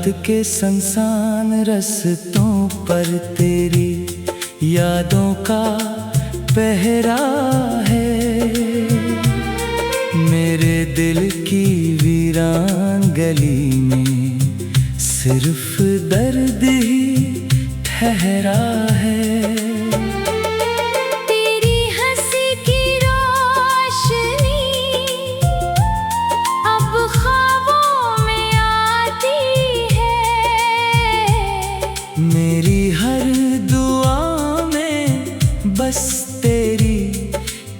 रात के सुनसान रस्तों पर तेरी यादों का पहरा है। मेरे दिल की वीरान गली में सिर्फ दर्द ही ठहरा है। मेरी हर दुआ में बस तेरी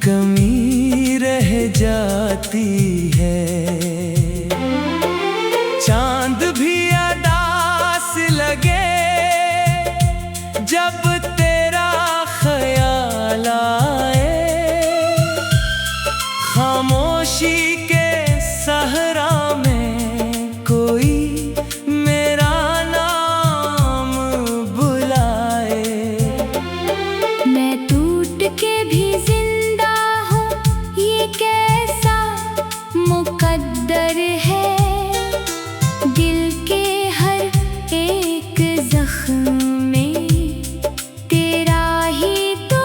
कमी रह जाती है। चांद भी अदास लगे जब तेरा ख्याल आए। खामोशी के सहरा में कोई मुकद्दर है। दिल के हर एक जख्म में तेरा ही तो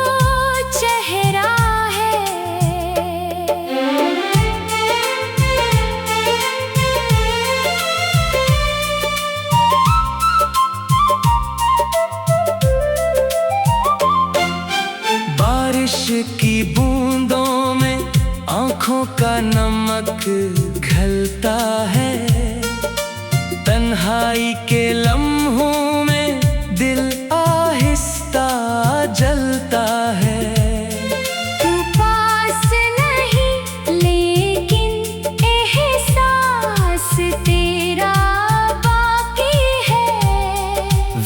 चेहरा है। बारिश की बूंदों में आँखों का नमक घलता है। तन्हाई के लम्हों में दिल आहिस्ता जलता है। तू पास नहीं लेकिन एहसास तेरा बाकी है।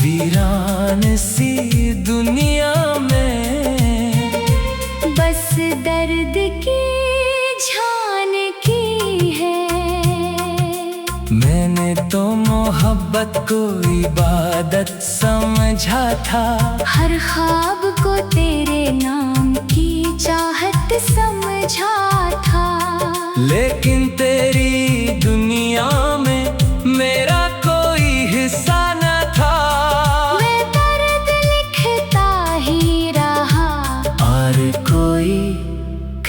वीरान सी दुनिया में बस दर्द की मैंने तो मोहब्बत को इबादत समझा था। हर ख्वाब को तेरे नाम की चाहत समझा था। लेकिन तेरी दुनिया में मेरा कोई हिस्सा न था। मैं दर्द लिखता ही रहा और कोई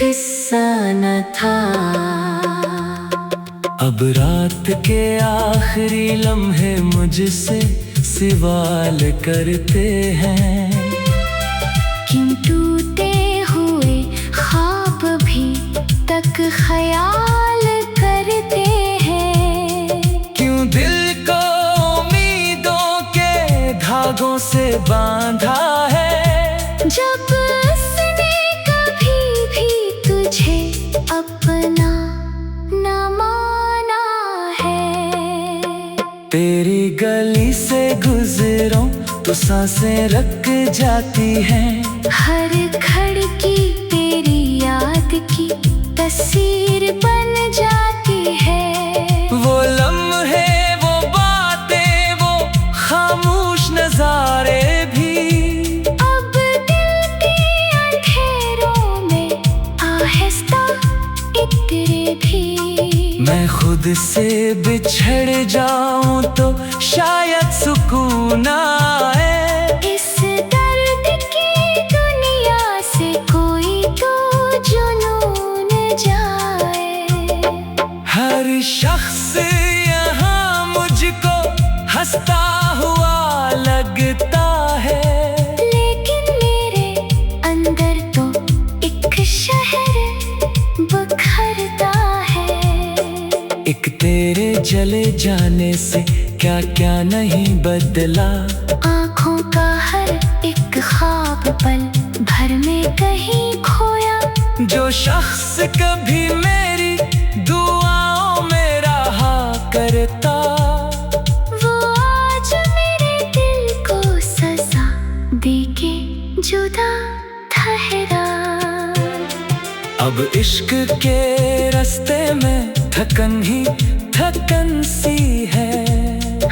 किस्सा न था। अब रात के आखिरी लम्हे मुझसे सवाल करते हैं। क्यों टूटे हुए ख्वाब भी तक ख्याल करते हैं। क्यों दिल को उम्मीदों के धागों से बांधा है। जब उसने कभी भी तुझे अपना न माना है। तेरी गली से गुजरूं तो सांसें रुक जाती हैं। हर खिड़की तेरी याद की तस्वीर बन जाती है। वो लम्हे, वो बातें, वो खामोश नजारे भी अब दिल के अंधेरों में आहिस्ता इतरे भी। मैं खुद से बिछड़ जाऊं तो शायद सुकून आए। इस दर्द की दुनिया से कोई तो जुनून जाए। हर शख्स यहाँ मुझको हंसता हुआ लगता है। लेकिन मेरे अंदर तो एक शहर बखरता है। एक तेरे चले जाने से क्या क्या नहीं बदला। आँखों का हर एक ख्वाब पल भर में कहीं खोया। जो शख्स कभी मेरी दुआओं में रहा करता, वो आज मेरे दिल को सजा देके जुदा ठहरा। अब इश्क के रास्ते में थकन ही थकन सी है।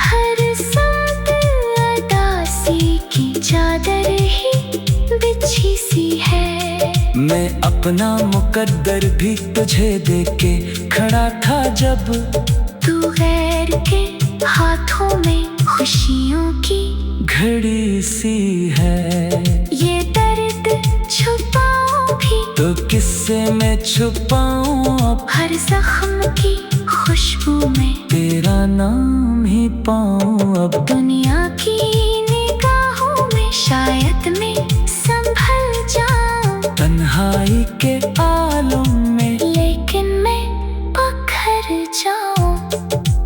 हर सांस अदासी की चादर ही बिछी सी है। मैं अपना मुकद्दर भी तुझे देके खड़ा था जब तू गैर के हाथों में खुशियों की घड़ी सी है। ये दर्द छुपाऊं भी तो किससे मैं छुपाऊं अब, हर जख्म की खुशबू में तेरा नाम ही पाऊं अब। दुनिया की निगाहों में शायद मैं संभल जाऊं, तन्हाई के आलम में लेकिन मैं पखर जाऊं।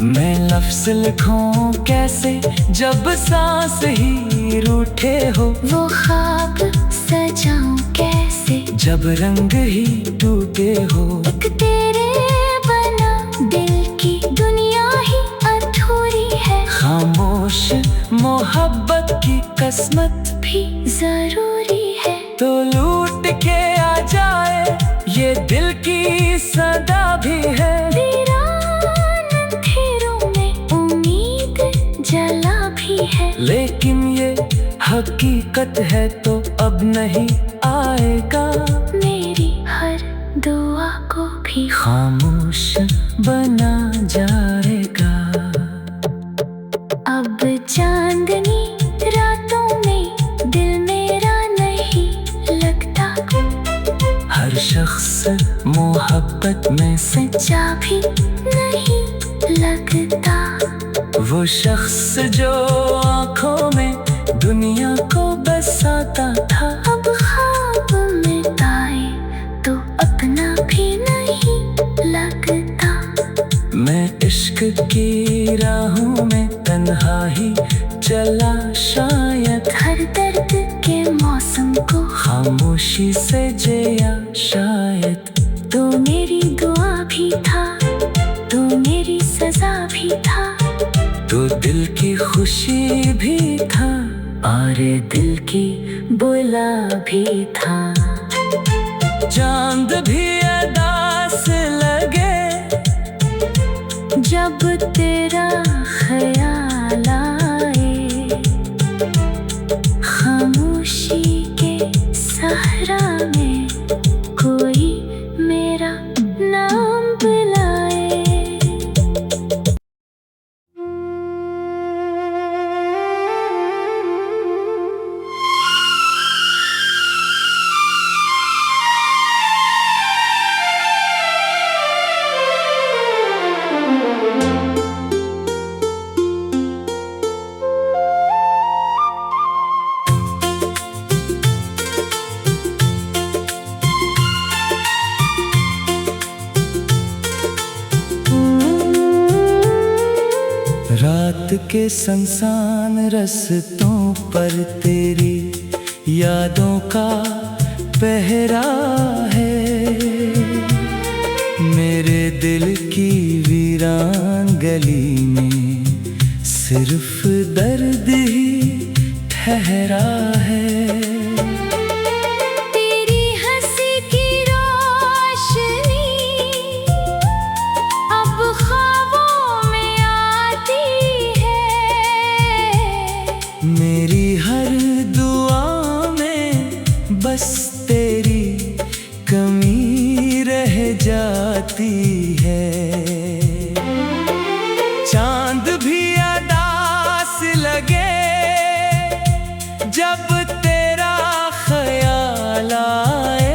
मैं लफ्ज़ लिखूं कैसे जब सांस ही रूठे हो, वो ख्वाब सजाऊं कैसे जब रंग ही टूटे हो। एक तेरे बना दिल की दुनिया ही अधूरी है, खामोश मोहब्बत की किस्मत भी जरूरी है। तो लूट के आ जाए ये दिल की सदा भी है। वीरान अंधेरों में उम्मीद जला भी है, लेकिन ये हकीकत है तो अब नहीं आएगा। मेरी हर दुआ को भी खामोश बना जाएगा। अब चांदनी रातों में दिल मेरा नहीं लगता, हर शख्स मोहब्बत में से सच्चा भी नहीं लगता। वो शख्स जो आँखों में दुनिया को बसाता था, अब ख्वाब में आए तो अपना भी नहीं लगता। मैं इश्क की राहों में तन्हा ही चला शायद, हर दर्द के मौसम को खामोशी से जिया शायद। तो मेरी दुआ भी था, तो मेरी सजा भी था, तो दिल की खुशी भी था, और दिल की बुला भी था। चांद भी अदास लगे जब तेरा ख्याल आए, खामोशी के सहरा में कोई मेरा नाम बुलाए। रात के संसान रस्तों पर तेरी यादों का पहरा है। मेरे दिल की वीरान गली में सिर्फ दर्द ही ठहरा है। तेरी हंसी की रोशनी अब ख्वाबों में आती है, मेरी हर दुआ में बस तेरी कमी रह जाती है। चांद भी अदास लगे जब तेरा ख्याल आए,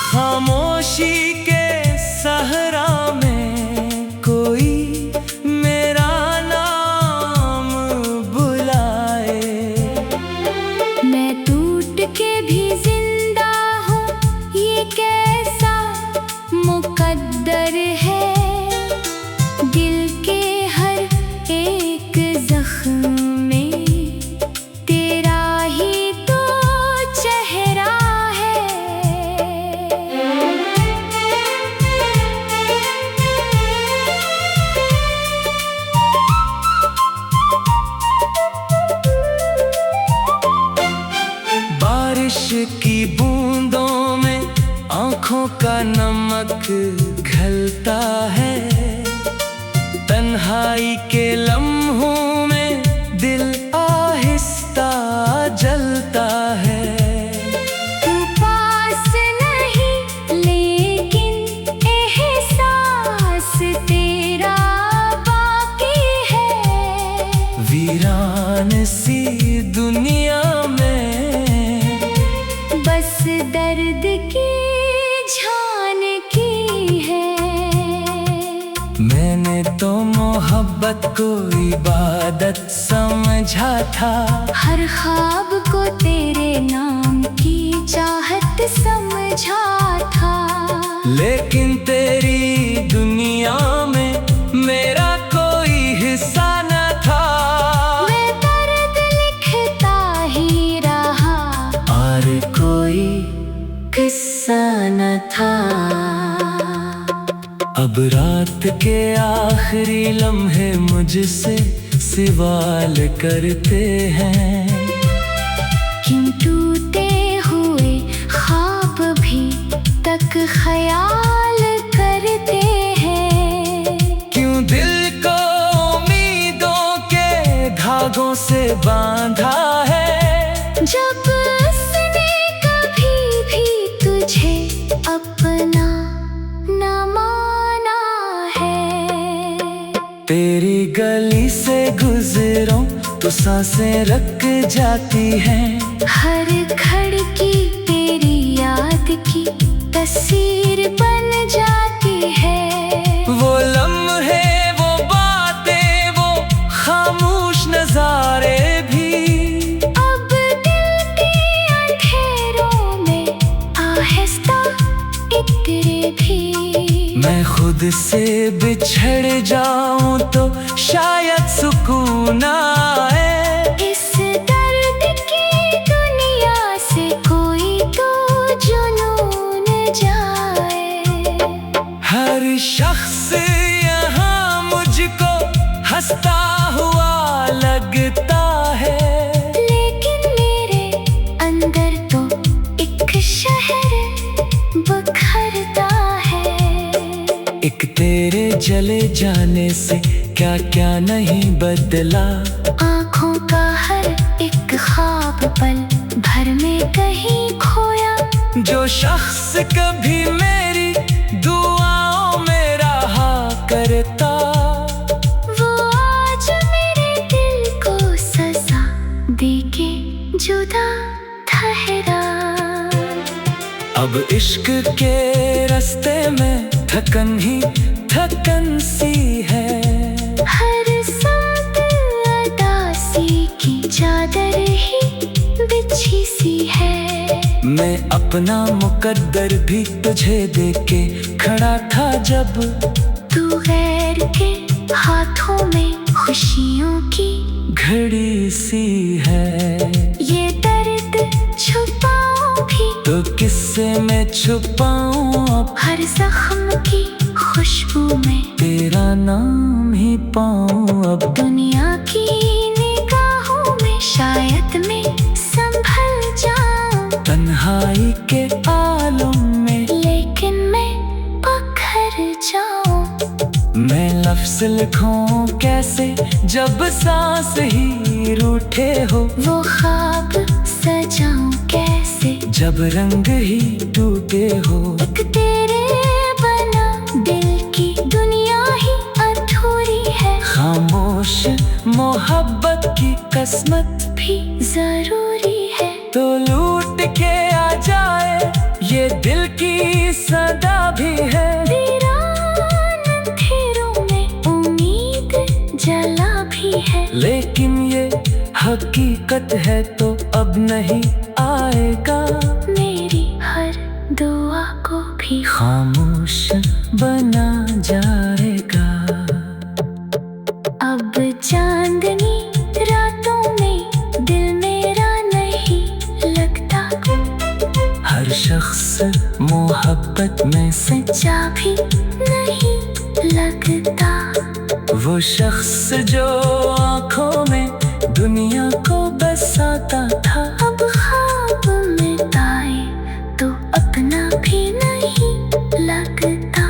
खामोशी के सहरा में कोई मेरा नाम बुलाए। मैं टूट के भी जिंदा हूँ, ये कैसा मुकद्दर है। दिल के हर एक जख्म में तेरा ही तो चेहरा है। बारिश की बूंदों में आँखों का नमक घलता है, तन्हाई के लम्हों में दिल आहिस्ता जलता है। तू पास नहीं लेकिन एहसास तेरा बाकी है। मैंने तो मोहब्बत को इबादत समझा था। हर ख्वाब को तेरे नाम की चाहत समझा था। लेकिन तेरी दुनिया में मेरा कोई हिस्सा न था। मैं दर्द लिखता ही रहा और कोई किस्सा न था। अब रात के आखिरी लम्हे मुझसे सवाल करते हैं। क्यों टूटे हुए ख्वाब भी तक ख्याल करते हैं। क्यों दिल को उम्मीदों के धागों से बांधा है। जब उसने कभी भी तुझे अपना न माना है। तेरी गली से गुजरूं तो सांसें रक जाती हैं। हर खिड़की तेरी याद की तस्वीर बन जाती है। वो लम्हे, वो बातें, वो खामोश नजारे भी अब दिल के अंधेरों में आहिस्ता इतरे भी। मैं खुद से बिछड़ जाऊं तो शायद सुकून आए। इस दर्द की दुनिया से कोई तो जुनून जाए। हर शख्स यहाँ मुझको हंसता हुआ लगता है। लेकिन मेरे अंदर तो एक शहर बखरता है। एक तेरे चले जाने से क्या क्या नहीं बदला। आँखों का हर एक ख्वाब पल भर में कहीं खोया। जो शख्स कभी मेरी दुआओं में रहा करता, वो आज मेरे दिल को सजा देके जुदा ठहरा। अब इश्क के रास्ते में थकन ही थकन सी है। हर साथ अदासी की चादर ही बिछी सी है। मैं अपना मुकद्दर भी तुझे देके खड़ा था जब तू गैर के हाथों में खुशियों की घड़ी सी है। ये दर्द छुपाऊं भी तो किससे मैं छुपाऊं अब। हर जख्म की खुशबू में तेरा नाम ही पाऊं अब। दुनिया की निगाहों में शायद मैं संभल जाऊं। तन्हाई के आलम में लेकिन मैं पखर जाऊं। मैं लफ्ज़ लिखूं कैसे जब सांस ही रूठे हो। वो ख्वाब सजाऊं कैसे जब रंग ही टूटे हो। एक तेरे बना दिल की दुनिया ही अधूरी है। खामोश मोहब्बत की किस्मत भी जरूरी है। तो लूट के आ जाए ये दिल की सदा भी है। वीरान अंधेरों में उम्मीद जला भी है। लेकिन ये हकीकत है तो अब नहीं आएगा। मेरी हर दुआ को भी खामोश बना जाएगा। अब चांदनी रातों में दिल मेरा नहीं लगता। हर शख्स मोहब्बत में से सच्चा भी नहीं लगता। वो शख्स जो आँखों में दुनिया को बसाता था। अब ख्वाब में आए तो अपना भी नहीं लगता।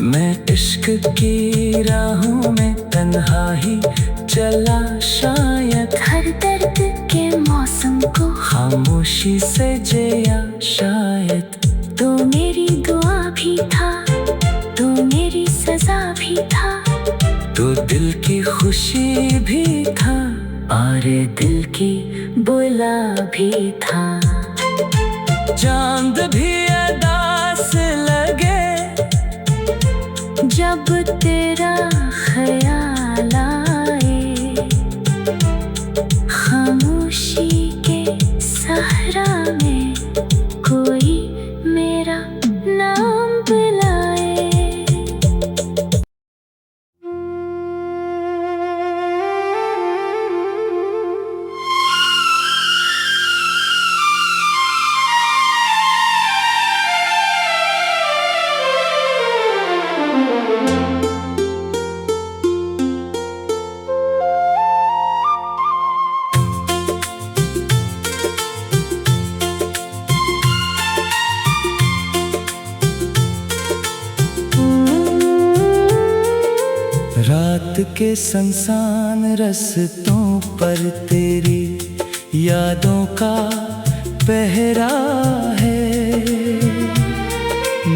मैं इश्क की राहों में तन्हा ही चला शायद। हर दर्द के मौसम को खामोशी से जिया शायद। तो मेरी दुआ भी था, तो मेरी सजा भी था। तो दिल की खुशी भी था और दिल की बुला भी था। चांद भी अदास लगे जब तेरा ख्याल आए, खामोशी के सहरा में कोई मेरा नाम बुलाए। रात के संसान रस्तों पर तेरी यादों का पहरा है।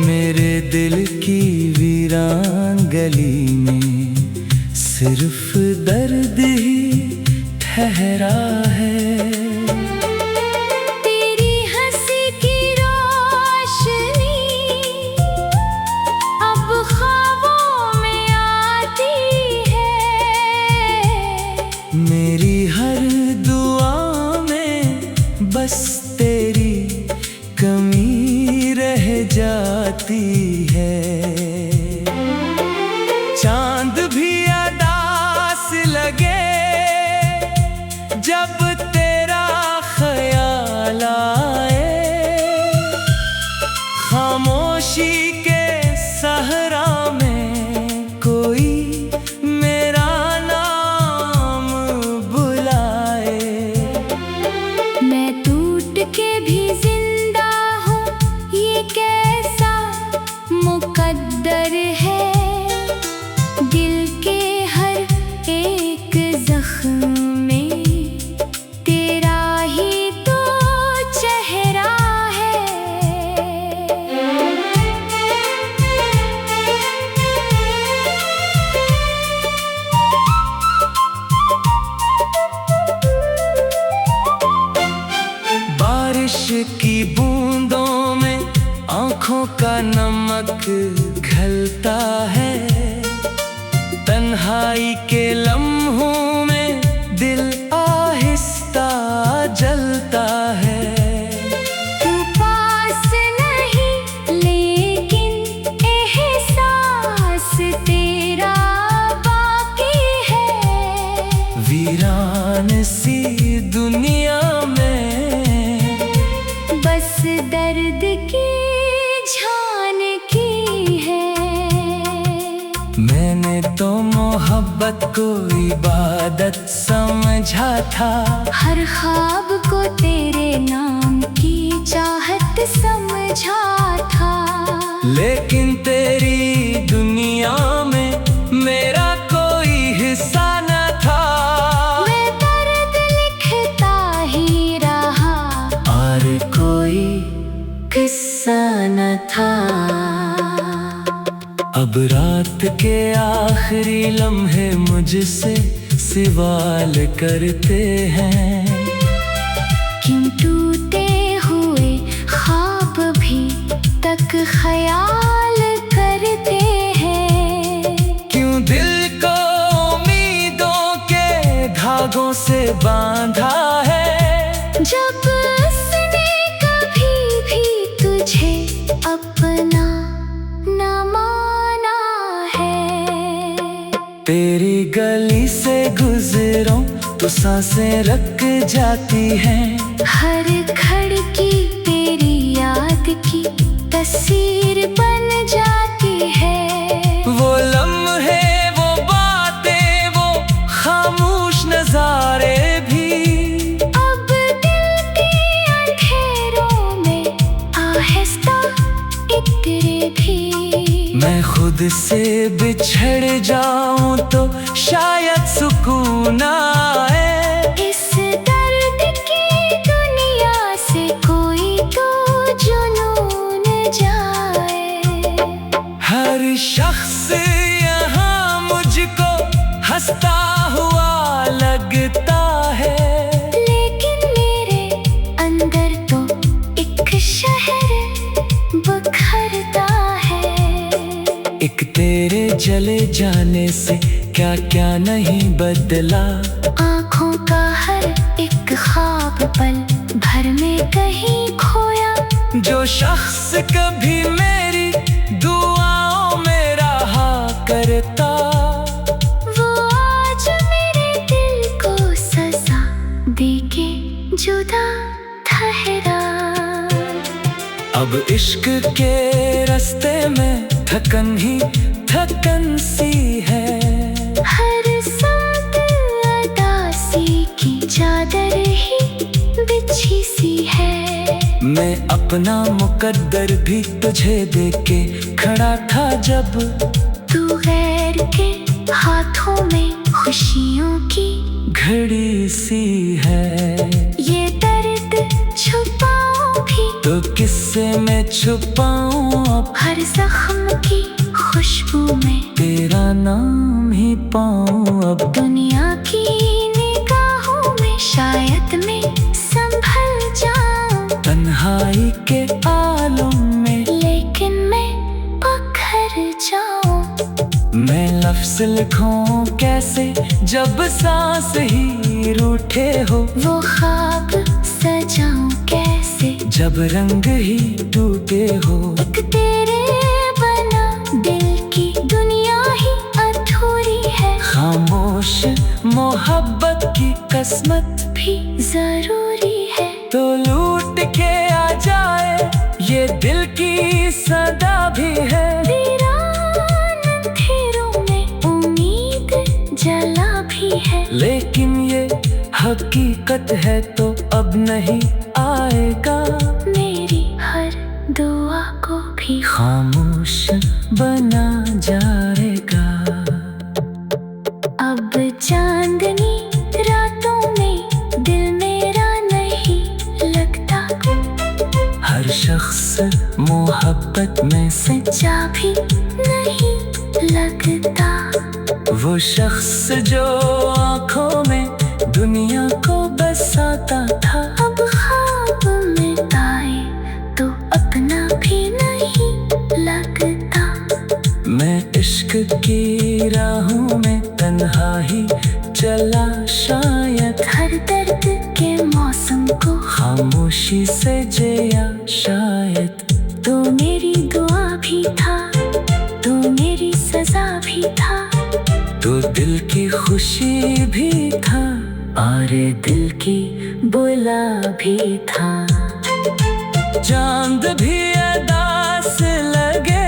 मेरे दिल की वीरान गली में सिर्फ दर्द ही ठहरा है। मेरी हर दुआ में बस तेरी कमी रह जाती है। चांद भी अदास लगे जब तेरा ख्याल आए, खामोशी के सहरा में कोई मेरा नाम बुलाए। मैं टूट के भी जिंदा हूँ, ये कैसा मुकद्दर है। दिल के हर एक जख्म में तेरा ही तो चेहरा है। बारिश की बूंदों में आँखों का नमक घलता है। तन्हाई के लम्हों में दिल आहिस्ता जलता है। तू पास नहीं लेकिन एहसास तेरा बाकी है। वीरान सी दुनिया में बस दर्द की झानकी है। मैंने तो मोहब्बत को इबादत समझा था। हर ख्वाब को तेरे नाम की चाहत समझा था। लेकिन तेरी दुनिया में मेरा कोई हिस्सा न था। मैं दर्द लिखता ही रहा और कोई किस्सा न था। अब रात के आखिरी लम्हे मुझसे सवाल करते हैं। क्यों टूटे हुए ख्वाब भी तक ख्याल करते हैं। क्यों दिल को उम्मीदों के धागों से बांधा है। जब उसने कभी भी तुझे अपना न माना है। तेरी गली से गुजरूं तो सांसें रक जाती हैं। हर खिड़की तेरी याद की तस्वीर बन जाती है। वो लम्हे, वो बातें, वो खामोश नजारे भी अब दिल के अंधेरों में आहिस्ता इतरे भी। मैं खुद से बिछड़ जाऊं तो शायद सुकून आए। इस दर्द की दुनिया से कोई तो जुनून जाए। हर शख्स यहाँ मुझको हंसता हुआ लगता है। लेकिन मेरे अंदर तो एक शहर बखरता है। एक तेरे चले जाने से क्या क्या नहीं बदला। आँखों का हर एक ख्वाब पल भर में कहीं खोया। जो शख्स कभी मेरी दुआओं में रहा करता, वो आज मेरे दिल को सजा देके जुदा ठहरा। अब इश्क के रास्ते में थकन ही थकन सी है। हर साथ अदासी की चादर ही बिछी सी है। मैं अपना मुकद्दर भी तुझे देके खड़ा था जब, तू गैर के हाथों में खुशियों की घड़ी सी है। ये दर्द छुपाऊं भी तो किससे मैं छुपाऊं अब, हर जख्म की खुशबू में तेरा नाम ही पाऊं अब। दुनिया की निगाहों में शायद मैं संभल जाऊं, तन्हाई के आलम में लेकिन मैं पखर जाऊं। मैं लफ्ज़ लिखूं कैसे जब सांस ही रूठे हो। वो ख्वाब सजाऊं कैसे जब रंग ही टूटे हो। एक तेरे बना दिल की दुनिया ही अधूरी है। खामोश मोहब्बत की किस्मत भी जरूरी है। तो लूट के आ जाए ये दिल की सदा भी है। वीरान अंधेरों में उम्मीद जला भी है। लेकिन ये हकीकत है तो अब नहीं आएगा। मेरी हर दुआ को भी खामोश बना जाएगा। अब चांदनी रातों में दिल मेरा नहीं लगता। हर शख्स मोहब्बत में से सच्चा भी नहीं लगता। वो शख्स जो आँखों में दुनिया को बसाता था, अब ख्वाब में आए तो अपना भी नहीं लगता। मैं इश्क की राहों में तन्हा ही चला शायद। हर दर्द के मौसम को खामोशी से जिया शायद। तो मेरी दुआ भी था, तो मेरी सजा भी था। तो दिल की खुशी भी था, और दिल की बुला भी था। चांद भी अदास लगे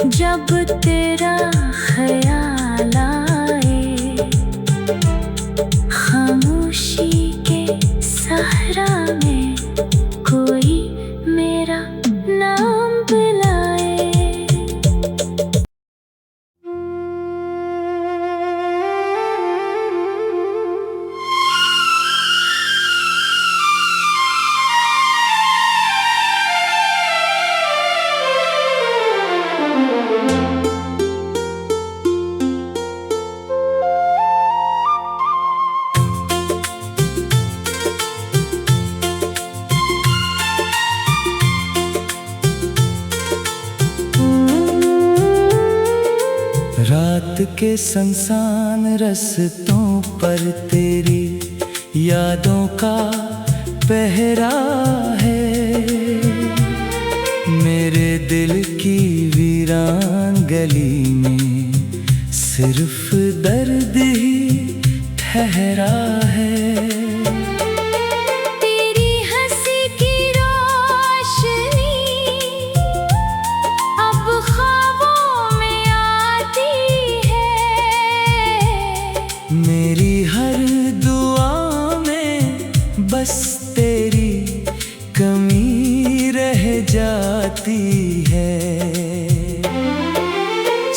जब तेरा ख्याल आए। खामोशी के सहरा में कोई मेरा नाम बुलाए। रात के संसान रस्तों पर तेरी यादों का पहरा है। मेरे दिल की वीरान गली में सिर्फ दर्द ही ठहरा है। तेरी हंसी की रोशनी अब ख्वाबों में आती है। मेरी हर दुआ में बस तेरी कमी रह जाती है।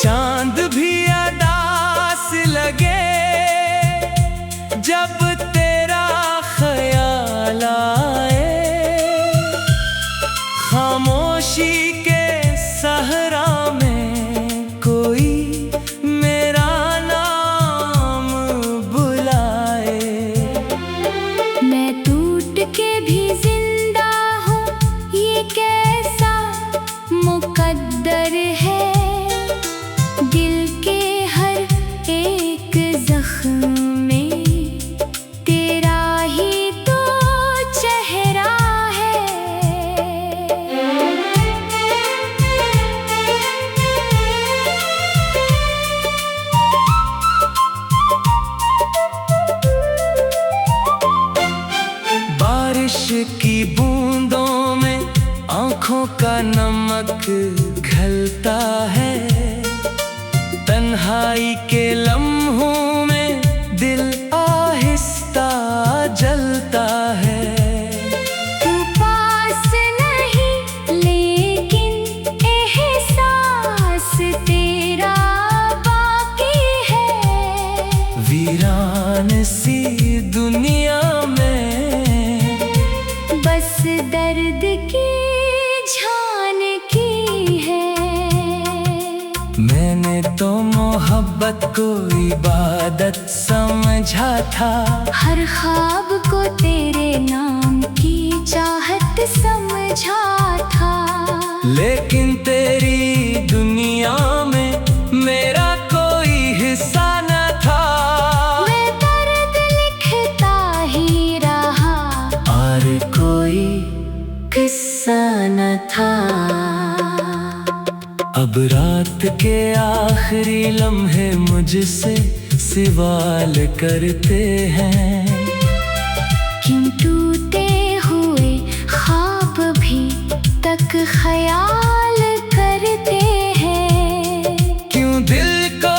चांद भी अदास लगे जब तेरा ख्याल आए। खामोशी के सहरा में कोई मेरा नाम बुलाए। मैं टूट के भी जिंदा हूँ, ये कैसा मुकद्दर है। चमक घलता है। तन्हाई के लम्हों में दिल आहिस्ता जलता है। तू पास नहीं लेकिन एहसास तेरा बाकी है। वीरान सी दुनिया में बस दर्द की झानकी है। मैंने तो मोहब्बत को इबादत समझा था। हर ख्वाब को तेरे नाम की चाहत समझा था। लेकिन तेरी दुनिया में मेरा कोई हिस्सा न था। मैं दर्द लिखता ही रहा और कोई किस्सा न था। अब रात के आखिरी लम्हे मुझसे सवाल करते हैं। क्यों टूटे हुए ख्वाब भी तक ख्याल करते हैं। क्यों दिल को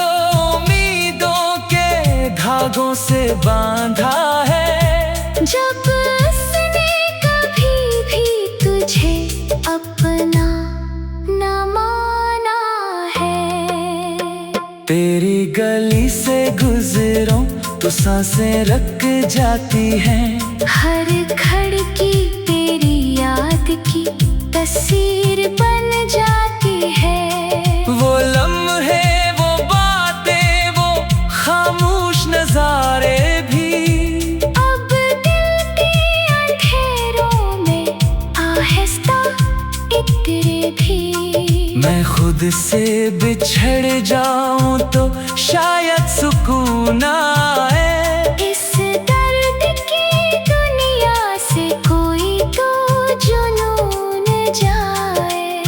उम्मीदों के धागों से बांधा है। जब उसने कभी भी तुझे अपना न माना है। तेरी गली से गुजरूं तो सांसें रक जाती हैं। हर खिड़की तेरी याद की तस्वीर बन जाती है। वो लम्हे, वो बातें, वो खामोश नजारे भी अब दिल के अंधेरों में आहिस्ता इतरे भी। मैं खुद से बिछड़ जाऊं तो शायद सुकून आए। इस दर्द की दुनिया से कोई तो जुनून जाए।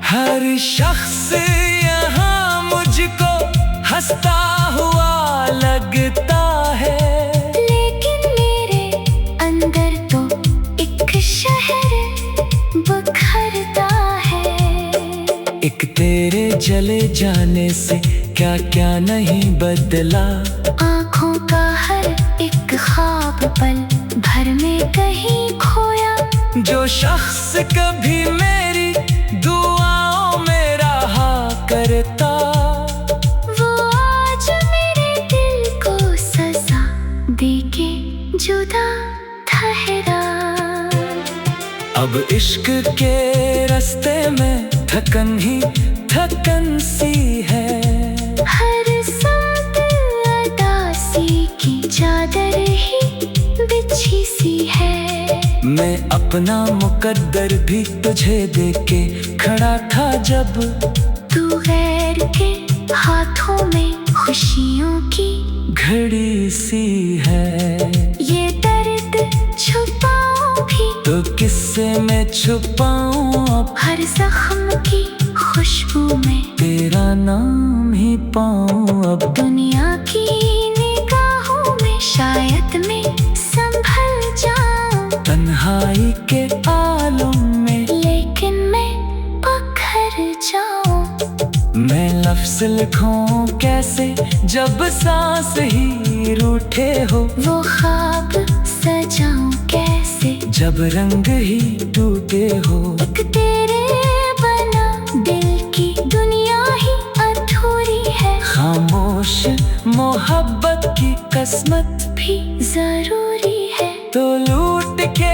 हर शख्स यहाँ मुझको हंसता हुआ लगता है। लेकिन मेरे अंदर तो एक शहर बखरता है। एक तेरे चले जाने से क्या क्या नहीं बदला। आँखों का हर एक ख्वाब पल भर में कहीं खोया। जो शख्स कभी मेरी दुआओं में रहा करता, वो आज मेरे दिल को सजा देके जुदा ठहरा। अब इश्क के रास्ते में थकन ही थकन सी है। हर साथ अदासी की चादर ही बिछी सी है। मैं अपना मुकद्दर भी तुझे देके खड़ा था जब तू गैर के हाथों में खुशियों की घड़ी सी है। ये दर्द छुपाऊं भी तो किससे मैं छुपाऊं अब। हर जख्म की खुशबू में तेरा नाम ही पाऊं अब। दुनिया की निगाहों में शायद मैं संभल जाऊं। तन्हाई के आलम में लेकिन मैं पखर जाऊं। मैं लफ्ज़ लिखूं कैसे जब सांस ही रूठे हो। वो ख्वाब सजाऊं कैसे जब रंग ही टूटे हो। एक तेरे बना दिल की दुनिया ही अधूरी है। खामोश मोहब्बत की किस्मत भी जरूरी है। तो लूट के